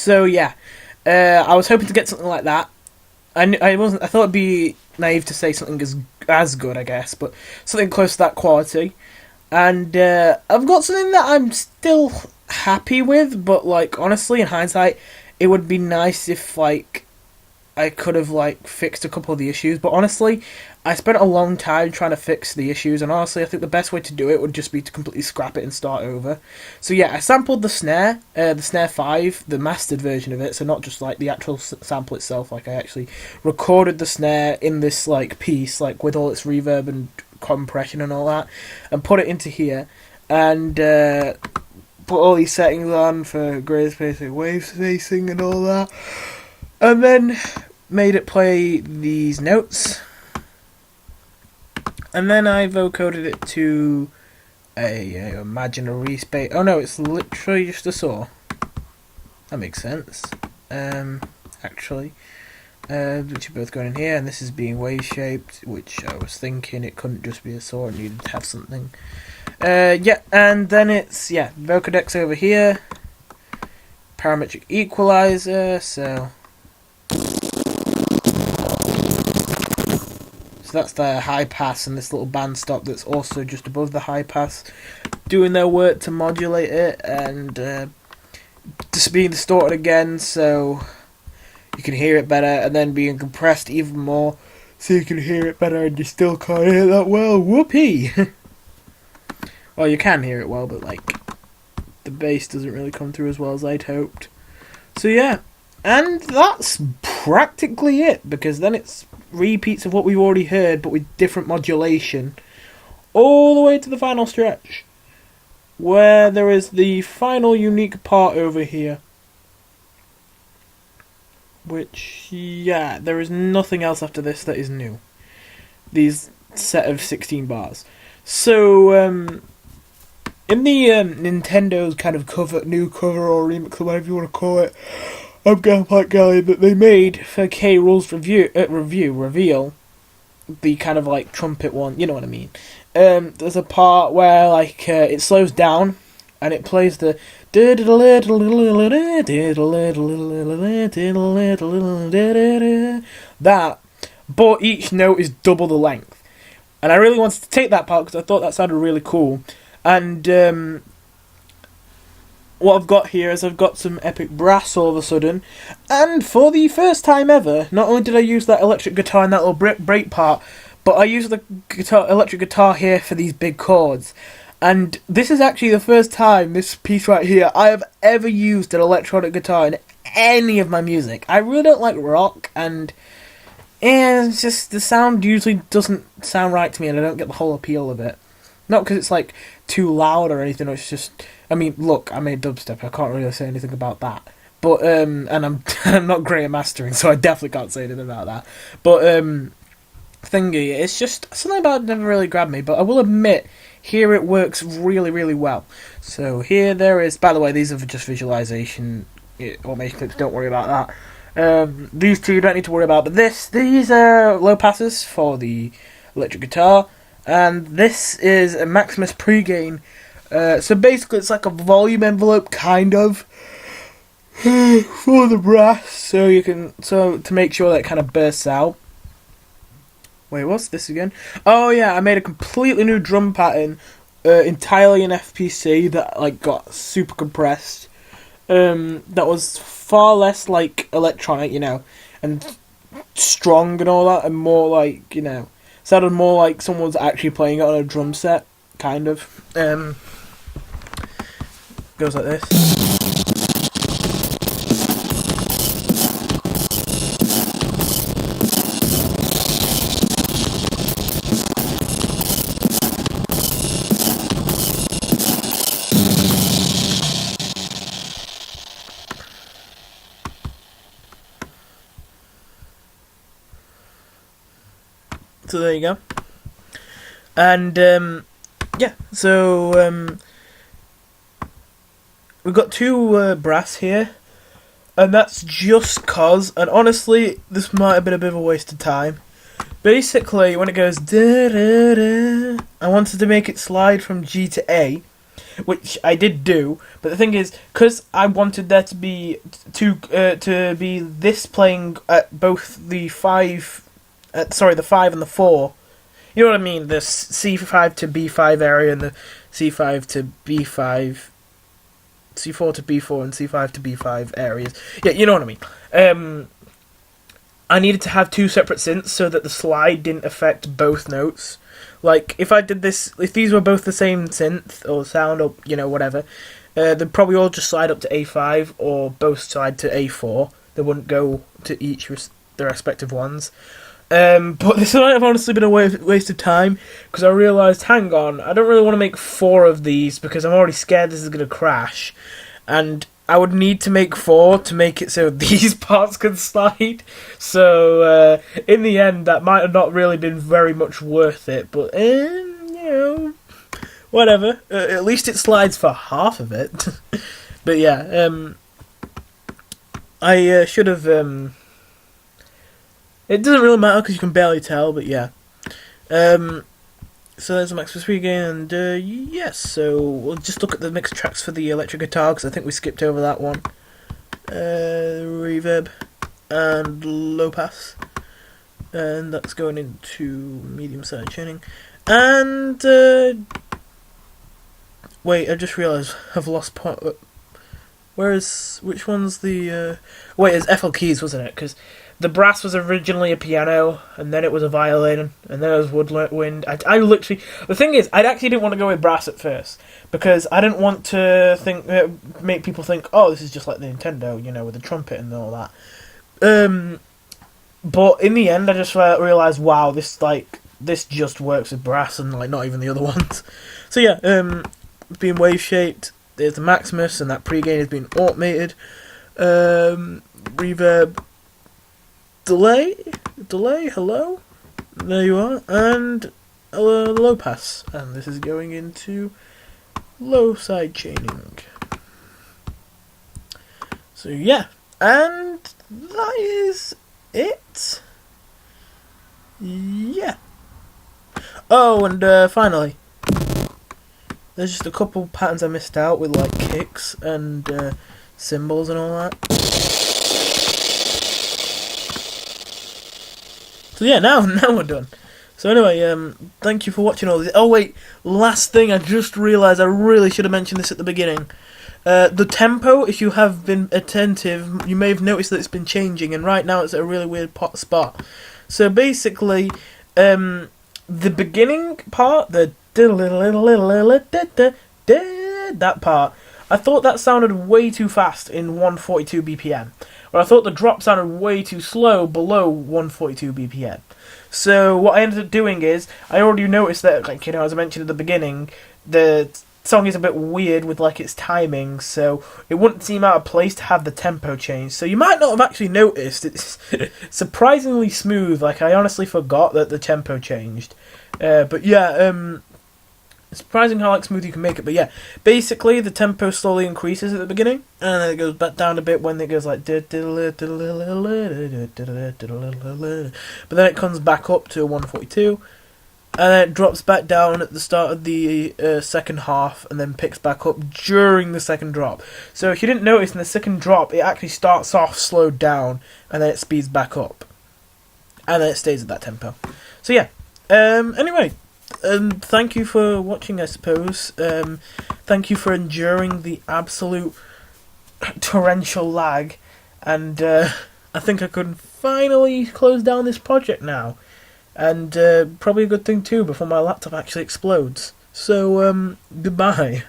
So yeah, I was hoping to get something like that. I wasn't. I thought it'd be naive to say something as good, I guess, but something close to that quality. And I've got something that I'm still happy with, but like honestly, in hindsight, it would be nice if like I could have like fixed a couple of the issues. But honestly, I spent a long time trying to fix the issues, and honestly, I think the best way to do it would just be to completely scrap it and start over. So yeah, I sampled the snare 5, the mastered version of it, so not just like the actual sample itself. Like I actually recorded the snare in this like piece, like with all its reverb and compression and all that, and put it into here, and put all these settings on for greater spacing, wave spacing, and all that, and then made it play these notes. And then I vocoded it to a imaginary space. Oh no, it's literally just a saw. That makes sense. Actually, which are both going in here, and this is being wave shaped, which I was thinking it couldn't just be a saw; it needed to have something. Yeah, and then it's vocodecs over here, parametric equalizer. So that's the high pass, and this little band stop that's also just above the high pass, doing their work to modulate it, and just being distorted again so you can hear it better, and then being compressed even more so you can hear it better, and you still can't hear it that well. Whoopee! Well, you can hear it well, but like the bass doesn't really come through as well as I'd hoped. So yeah, and that's practically it, because then it's repeats of what we've already heard, but with different modulation, all the way to the final stretch, where there is the final unique part over here, which, yeah, there is nothing else after this that is new. These set of 16 bars. So, in the Nintendo's kind of new cover or remix, or whatever you want to call it, of Gangplank Galleon that they made for K. Rool's reveal, the kind of like trumpet one, you know what I mean. There's a part where like it slows down and it plays the that, but each note is double the length. And I really wanted to take that part because I thought that sounded really cool. And what I've got here is I've got some epic brass all of a sudden, and for the first time ever, not only did I use that electric guitar in that little break part, but I used the electric guitar here for these big chords. And this is actually the first time, this piece right here, I have ever used an electronic guitar in any of my music. I really don't like rock, and it's just the sound usually doesn't sound right to me, and I don't get the whole appeal of it. Not because it's like too loud or anything, it's just, I mean, look, I made dubstep, I can't really say anything about that. But, and I'm I'm not great at mastering, so I definitely can't say anything about that. But, thingy, it's just, something about it never really grabbed me, but I will admit, here it works really, really well. So here there is, by the way, these are just visualization, automation clips, don't worry about that. These two you don't need to worry about, but these are low passes for the electric guitar, and this is a Maximus pregain. So basically it's like a volume envelope, kind of, for the brass, so to make sure that it kind of bursts out. Wait, what's this again? Oh yeah, I made a completely new drum pattern, entirely in FPC, that like got super compressed. That was far less like electronic, and strong and all that, and more like, sounded more like someone's actually playing it on a drum set, kind of. Goes like this. So there you go. And yeah, so we've got two brass here, and that's just cause, and honestly, this might have been a bit of a waste of time. Basically, when it goes da da da, I wanted to make it slide from G to A, which I did do. But the thing is, because I wanted there to be this playing at both the 5, the 5 and the 4. You know what I mean? The C5 to B5 area and the C5 to B5, C4 to B4 and C5 to B5 areas. Yeah, you know what I mean. I needed to have 2 separate synths so that the slide didn't affect both notes. Like, if I did this, if these were both the same synth or sound or, whatever, they'd probably all just slide up to A5 or both slide to A4. They wouldn't go to each their respective ones. But this might have honestly been a waste of time, because I realised, hang on, I don't really want to make 4 of these because I'm already scared this is going to crash. And I would need to make 4 to make it so these parts can slide. So, in the end, that might have not really been very much worth it. But, whatever. At least it slides for half of it. But yeah, I should have... It doesn't really matter because you can barely tell, but yeah. So there's a max for 3 again, and yes, so we'll just look at the mixed tracks for the electric guitar, because I think we skipped over that one. Reverb and low pass, and that's going into medium side tuning. And wait, I just realised I've lost part. Which one's the wait, it's FL keys, wasn't it? Because the brass was originally a piano, and then it was a violin, and then it was woodwind. I literally... The thing is, I actually didn't want to go with brass at first, because I didn't want to make people think, oh, this is just like the Nintendo, with the trumpet and all that. But in the end, I just realised, wow, this just works with brass, and not even the other ones. So yeah, being wave-shaped, there's the Maximus, and that pre-gain has been automated. Reverb... Delay, hello, there you are, and low pass, and this is going into low side chaining. So yeah, and that is it. Yeah. Oh, and finally, there's just a couple patterns I missed out with kicks and cymbals and all that. So yeah, now we're done. So anyway, thank you for watching all this. Oh wait, last thing, I just realised I really should have mentioned this at the beginning. The tempo, if you have been attentive, you may have noticed that it's been changing, and right now it's at a really weird spot. So basically, the beginning part, the that part, I thought that sounded way too fast in 142 BPM. But I thought the drop sounded way too slow below 142 BPM. So what I ended up doing is, I already noticed that, as I mentioned at the beginning, the song is a bit weird with its timing, so it wouldn't seem out of place to have the tempo change. So you might not have actually noticed, it's surprisingly smooth. I honestly forgot that the tempo changed. But yeah, it's surprising how smooth you can make it. But yeah, basically the tempo slowly increases at the beginning, and then it goes back down a bit when it goes but then it comes back up to 142, and then it drops back down at the start of the second half, and then picks back up during the second drop. So if you didn't notice, in the second drop it actually starts off slowed down, and then it speeds back up, and then it stays at that tempo. So yeah, anyway, thank you for watching, I suppose. Thank you for enduring the absolute torrential lag, and I think I could finally close down this project now, and probably a good thing too before my laptop actually explodes. So goodbye.